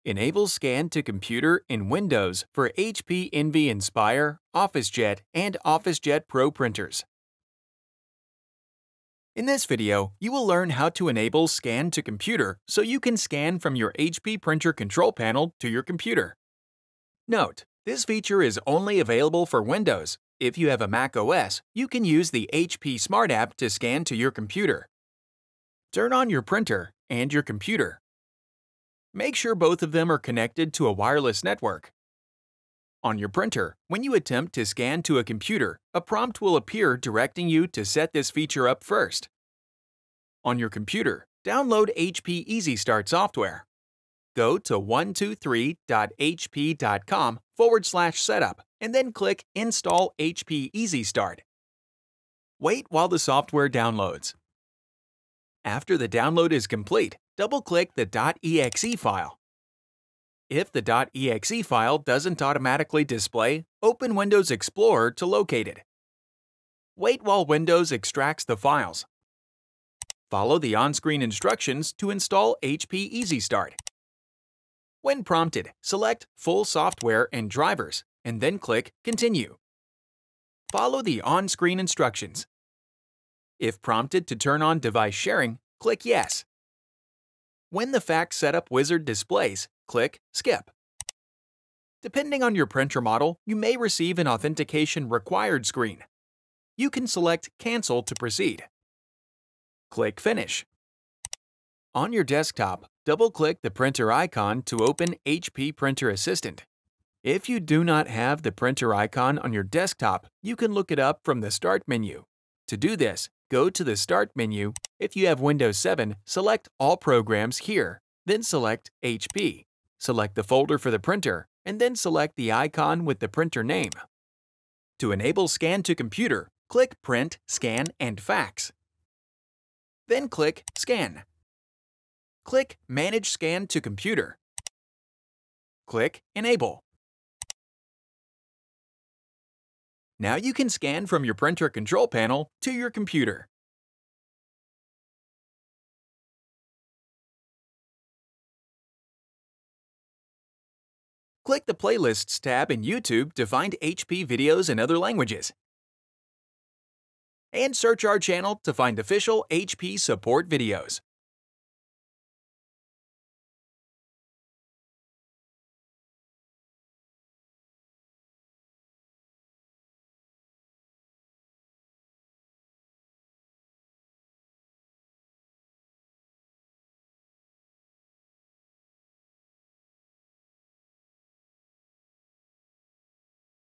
Enable Scan to Computer in Windows for HP Envy Inspire, OfficeJet, and OfficeJet Pro printers. In this video, you will learn how to enable Scan to Computer so you can scan from your HP printer control panel to your computer. Note, this feature is only available for Windows. If you have a Mac OS, you can use the HP Smart app to scan to your computer. Turn on your printer and your computer. Make sure both of them are connected to a wireless network. On your printer, when you attempt to scan to a computer, a prompt will appear directing you to set this feature up first. On your computer, download HP Easy Start software. Go to 123.hp.com/setup and then click Install HP Easy Start. Wait while the software downloads. After the download is complete, double-click the .exe file. If the .exe file doesn't automatically display, open Windows Explorer to locate it. Wait while Windows extracts the files. Follow the on-screen instructions to install HP Easy Start. When prompted, select Full Software and Drivers, and then click Continue. Follow the on-screen instructions. If prompted to turn on device sharing, click Yes. When the Fact Setup wizard displays, click Skip. Depending on your printer model, you may receive an Authentication Required screen. You can select Cancel to proceed. Click Finish. On your desktop, double-click the printer icon to open HP Printer Assistant. If you do not have the printer icon on your desktop, you can look it up from the Start menu. To do this, go to the Start menu. If you have Windows 7, select All Programs here, then select HP. Select the folder for the printer, and then select the icon with the printer name. To enable Scan to Computer, click Print, Scan, and Fax. Then click Scan. Click Manage Scan to Computer. Click Enable. Now you can scan from your printer control panel to your computer. Click the Playlists tab in YouTube to find HP videos in other languages. And search our channel to find official HP support videos.